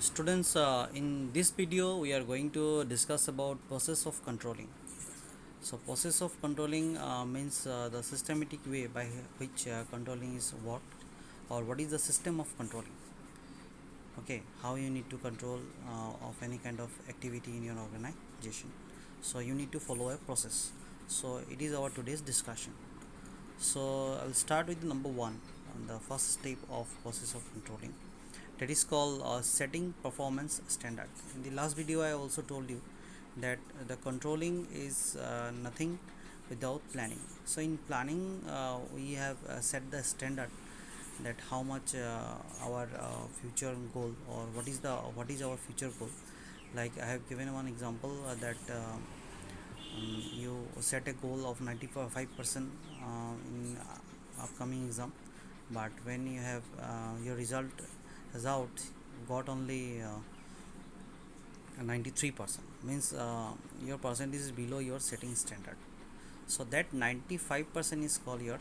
Students, in this video we are going to discuss about process of controlling. So process of controlling means the systematic way by which controlling is worked, or what is the system of controlling. Okay, how you need to control of any kind of activity in your organization. So you need to follow a process. So it is our today's discussion. So I'll start with number one, the first step of process of controlling, that is called setting performance standard. In the last video I also told you that the controlling is nothing without planning. So in planning we have set the standard, that how much our future goal, or what is our future goal. Like I have given one example that you set a goal of 95% in upcoming exam, but when you have your result is out, got only 93%, means your percentage is below your setting standard. So that 95% is called your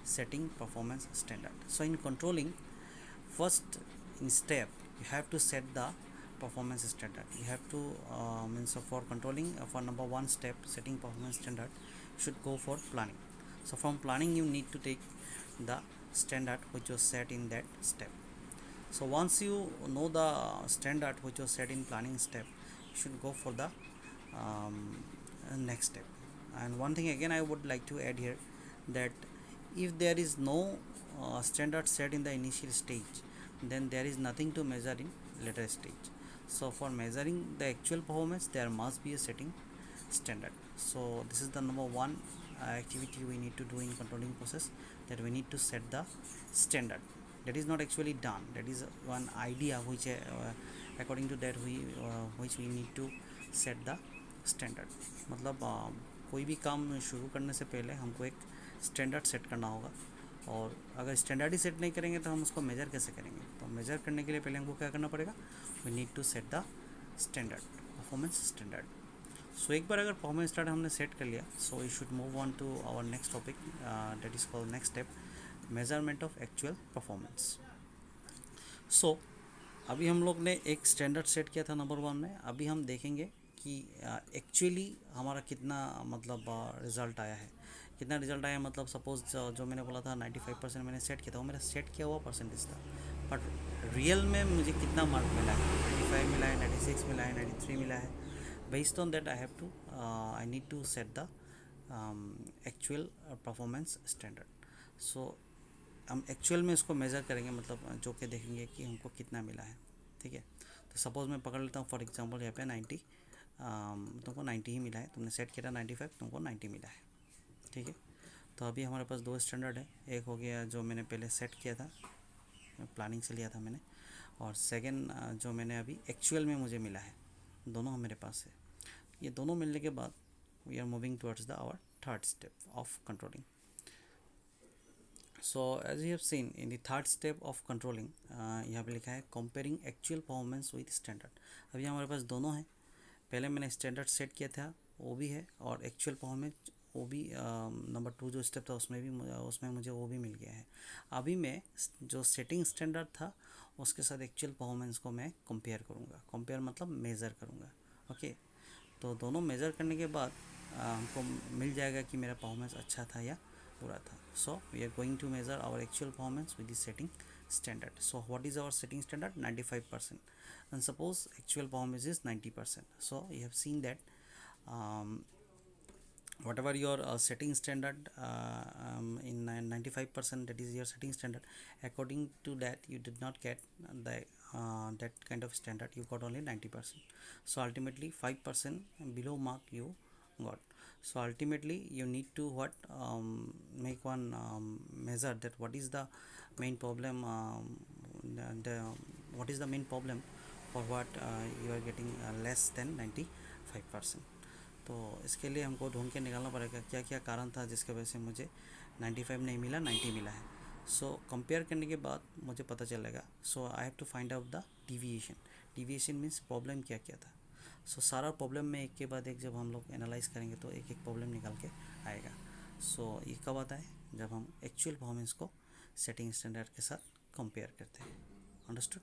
setting performance standard. So in controlling, first in step you have to set the performance standard. You have to means for controlling, for number one step, setting performance standard, you should go for planning. So from planning you need to take the standard which was set in that step. So once you know the standard which was set in planning step, you should go for the next step. And one thing again I would like to add here, that if there is no standard set in the initial stage, then there is nothing to measure in later stage. So for measuring the actual performance, there must be a setting standard. So this is the number one activity we need to do in controlling process, that we need to set the standard. That is not actually done, that is one idea which according to that we which we need to set the standard. मतलब कोई भी काम शुरू करने से पहले हमको एक स्टैंडर्ड सेट करना होगा, और अगर स्टैंडर्ड ही सेट नहीं करेंगे तो हम उसको मेजर कैसे करेंगे. तो मेजर करने के लिए पहले हमको क्या करना पड़ेगा, we need to set the standard, performance standard. So एक बार अगर परफॉर्मेंस स्टैंडर्ड हमने सेट कर लिया, so we should move on to our next topic, that is called next step, measurement of actual performance. So अभी हम लोग ने एक स्टैंडर्ड सेट किया था नंबर वन में. अभी हम देखेंगे कि एक्चुअली हमारा कितना मतलब रिज़ल्ट आया है. कितना रिज़ल्ट आया मतलब सपोज़ जो मैंने बोला था 95% मैंने सेट किया था, वो मेरा सेट किया हुआ परसेंटेज था, बट रियल में मुझे कितना मार्क मिला है, 95 मिला है, 96 मिला है, 93 मिला है. Based on that I need to set the actual performance standard. So हम एक्चुअल में इसको मेज़र करेंगे, मतलब जो कि देखेंगे कि हमको कितना मिला है. ठीक है, तो सपोज़ मैं पकड़ लेता हूँ फॉर एग्जांपल यहाँ पे 90, तुमको 90 ही मिला है. तुमने सेट किया था 95, तुमको 90 मिला है. ठीक है, तो अभी हमारे पास दो स्टैंडर्ड है. एक हो गया जो मैंने पहले सेट किया था, प्लानिंग से लिया था मैंने, और सेकेंड जो मैंने अभी एक्चुअल में मुझे मिला है. दोनों मेरे पास है. ये दोनों मिलने के बाद we are moving towards the our third step of controlling. So as you have seen in the third step of controlling, यहाँ पे लिखा है comparing actual performance with standard. अभी हमारे पास दोनों हैं. पहले मैंने स्टैंडर्ड सेट किया था, वो भी है, और एक्चुअल परफॉर्मेंस वो भी नंबर टू जो स्टेप था उसमें मुझे वो भी मिल गया है. अभी मैं जो सेटिंग स्टैंडर्ड था उसके साथ एक्चुअल परफॉर्मेंस को मैं कंपेयर करूँगा. कंपेयर मतलब मेज़र करूँगा. ओके, तो दोनों मेज़र करने के बाद हमको मिल जाएगा कि मेरा परफॉर्मेंस अच्छा था या बुरा था. So we are going to measure our actual performance with the setting standard. So what is our setting standard? 95%. And suppose actual performance is 90%. So you have seen that whatever your setting standard in 95%, that is your setting standard, according to that you did not get the that kind of standard, you got only 90%. So ultimately 5% below mark you got. So ultimately you need to what make one measure that what is the main problem, what is the main problem for what you are getting less than 95%. तो इसके लिए हमको ढूंढ के निकालना पड़ेगा क्या क्या कारण था जिसके वजह से मुझे 95 नहीं मिला, 90 मिला है. सो कंपेयर करने के बाद मुझे पता चलेगा. So I have to find out the deviation. Deviation means problem क्या क्या था. सो सारा प्रॉब्लम में एक के बाद एक जब हम लोग एनालाइज करेंगे तो एक एक प्रॉब्लम निकाल के आएगा. सो ये कब आता है, जब हम एक्चुअल परफॉर्मेंस को सेटिंग स्टैंडर्ड के साथ कंपेयर करते हैं. अंडरस्टूड.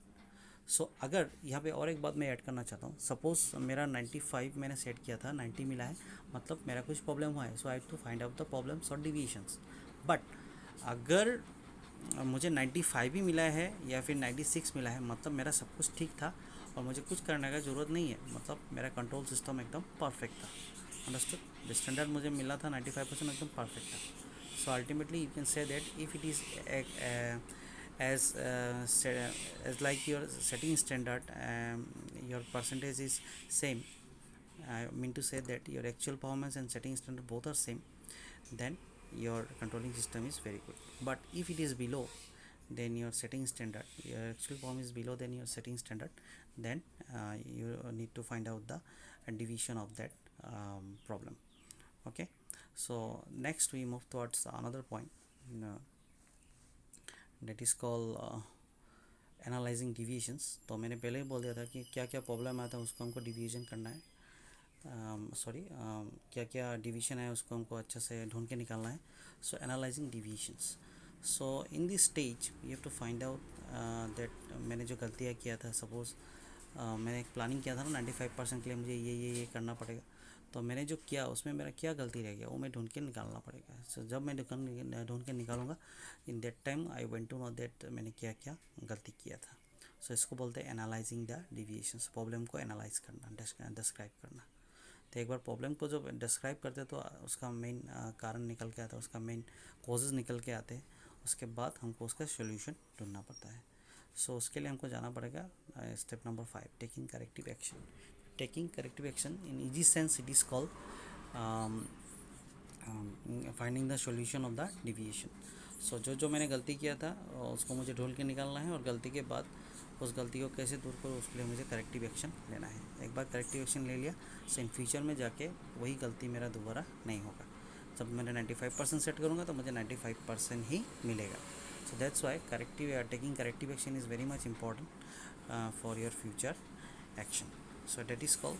अगर यहाँ पे और एक बात मैं ऐड करना चाहता हूँ, सपोज़ मेरा 95 मैंने सेट किया था, 90 मिला है, मतलब मेरा कुछ प्रॉब्लम हुआ है, so I have to find out the problems और डिविएशंस। बट अगर मुझे 95 ही मिला है या फिर 96 मिला है, मतलब मेरा सब कुछ ठीक था और मुझे कुछ करने का ज़रूरत नहीं है, मतलब मेरा कंट्रोल सिस्टम एकदम परफेक्ट था। अंडरस्टूड? द स्टैंडर्ड मुझे मिला था 95% एकदम परफेक्ट था। So ultimately you can say that if it is as like your setting standard, your percentage is same, I mean to say that your actual performance and setting standard both are same, then your controlling system is very good. But if it is below then your setting standard, your actual performance is below than your setting standard, then you need to find out the division of that problem. Okay, so next we move towards another point, that is called analysing deviations. तो मैंने पहले ही बोल दिया था कि क्या क्या problem आया था उसको हमको डिवीजन करना है, क्या क्या डिवीजन है उसको हमको अच्छे से ढूंढ के निकालना है। So analysing deviations, so in this stage you have to find out that मैंने जो गलतियाँ किया था, सपोज़ मैंने एक प्लानिंग किया था ना 95% के लिए मुझे ये करना पड़ेगा, तो मैंने जो किया उसमें मेरा क्या गलती रह गया वो मैं ढूंढ के निकालना पड़ेगा। सो जब मैं ढूंढ के निकालूंगा, in that time I went to know that मैंने क्या क्या गलती किया था। सो इसको बोलते हैं एनालाइजिंग द डिविएशंस, प्रॉब्लम को एनालाइज करना, डिस्क्राइब करना। तो एक बार प्रॉब्लम को जब डिस्क्राइब करते तो उसका मेन कारण निकल के आता है, उसका मेन कॉजेज़ निकल के आते हैं, उसके बाद हमको उसका सोल्यूशन ढूंढना पड़ता है। सो उसके लिए हमको जाना पड़ेगा step number 5, taking corrective action. Taking corrective action in easy sense it is called finding the solution of the deviation. So जो मैंने गलती किया था उसको मुझे ढूंढ के निकालना है, और गलती के बाद उस गलती को कैसे दूर करूँ उसके लिए मुझे करेक्टिव एक्शन लेना है। एक बार करेक्टिव एक्शन ले लिया, सो इन फ्यूचर में जाके वही गलती मेरा दोबारा नहीं होगा। जब मैंने 95% सेट करूँगा तो मुझे 95% ही मिलेगा। So that's why taking corrective action is very much important for your future action. So that is called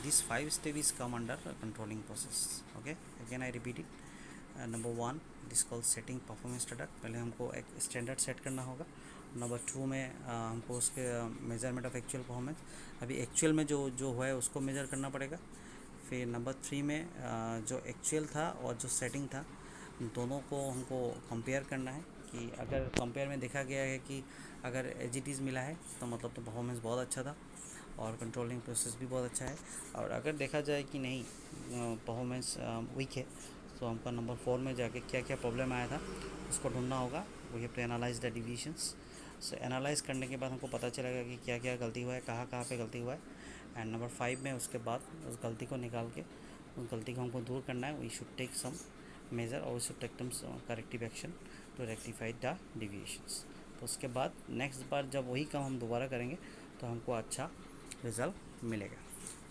these 5 steps come under controlling process. Okay, again I repeat it. Number 1, this called setting performance standard। पहले हमको एक standard set करना होगा। Number 2 में हमको उसके measurement of actual performance, अभी actual में जो हुआ है उसको मेजर करना पड़ेगा। फिर नंबर 3 में जो एक्चुअल था और जो सेटिंग था दोनों को हमको कंपेयर करना है, कि अगर कंपेयर में देखा गया है कि अगर एज इट इज़ मिला है तो मतलब तो परफॉर्मेंस बहुत अच्छा था और कंट्रोलिंग प्रोसेस भी बहुत अच्छा है, और अगर देखा जाए कि नहीं परफॉर्मेंस वीक है, तो हमको नंबर 4 में जाके क्या क्या प्रॉब्लम आया था उसको ढूंढना होगा। We have to analyse the deviations. So analyse करने के बाद हमको पता चलेगा कि क्या क्या गलती हुआ है, कहाँ कहाँ पे गलती हुआ है। एंड नंबर 5 में उसके बाद उस गलती को निकाल के उस गलती को हमको दूर करना है। We should take some measure और we should take some corrective action to rectify the deviations. तो उसके बाद नेक्स्ट बार जब वही काम हम दोबारा करेंगे तो हमको अच्छा रिज़ल्ट मिलेगा।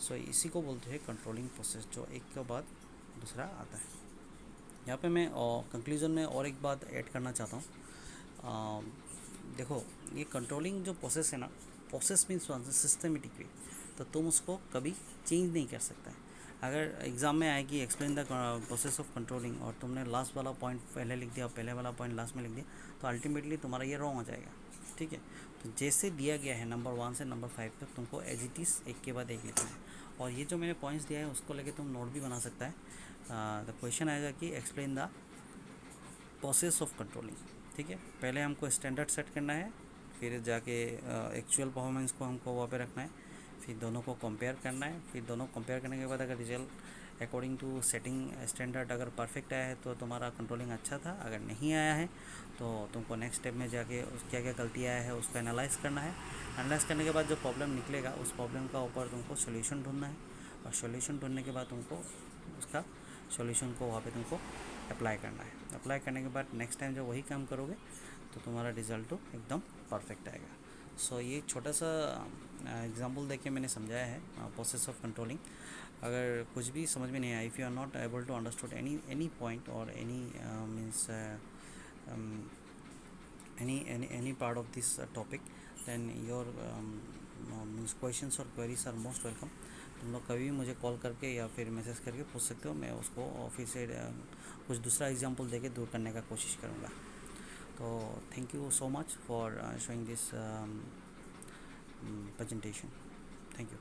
सो इसी को बोलते हैं कंट्रोलिंग प्रोसेस, जो एक के बाद दूसरा आता है। यहाँ पे मैं कंक्लूज़न में और एक बात ऐड करना चाहता हूँ। देखो, ये कंट्रोलिंग जो प्रोसेस है ना, प्रोसेस मीन्स सिस्टमेटिक वे, तो तुम उसको कभी चेंज नहीं कर सकता है। अगर एग्ज़ाम में आए कि explain the process of controlling और तुमने लास्ट वाला पॉइंट पहले लिख दिया और पहले वाला पॉइंट लास्ट में लिख दिया, तो अल्टीमेटली तुम्हारा ये रॉन्ग हो जाएगा। ठीक है, तो जैसे दिया गया है नंबर 1 से नंबर 5 तक तुमको एज इट इज़ एक के बाद एक लिखना है, और ये जो मैंने पॉइंट्स दिया है उसको लेके तुम नोट भी बना सकता है। द क्वेश्चन आएगा कि explain the process of controlling. ठीक है, पहले हमको स्टैंडर्ड सेट करना है, फिर जाके एक्चुअल परफॉर्मेंस को हमको वहाँ पे रखना है, फिर दोनों को कंपेयर करना है, फिर दोनों कंपेयर करने के बाद अगर result according to setting standard अगर परफेक्ट आया है तो तुम्हारा कंट्रोलिंग अच्छा था, अगर नहीं आया है तो तुमको नेक्स्ट स्टेप में जाके क्या क्या गलती आया है उसको एनालाइज़ करना है। एनालाइज़ करने के बाद जो प्रॉब्लम निकलेगा उस प्रॉब्लम का ऊपर तुमको सोल्यूशन ढूंढना है, और सोल्यूशन ढूंढने के बाद तुमको उसका सोल्यूशन को वहाँ पे तुमको अप्लाई करना है। अप्लाई करने के बाद नेक्स्ट टाइम जब वही काम करोगे तो तुम्हारा रिज़ल्ट तो एकदम परफेक्ट आएगा। सो ये छोटा सा एग्जांपल देके मैंने समझाया है प्रोसेस ऑफ कंट्रोलिंग। अगर कुछ भी समझ में नहीं आया, if you are not able to understood any point और any means any part of this topic, then your means questions और queries are most welcome। तुम लोग कभी भी मुझे कॉल करके या फिर मैसेज करके पूछ सकते हो, मैं उसको फिर से कुछ दूसरा एग्जांपल देके दूर करने का कोशिश करूँगा। So thank you so much for showing this presentation. Thank you.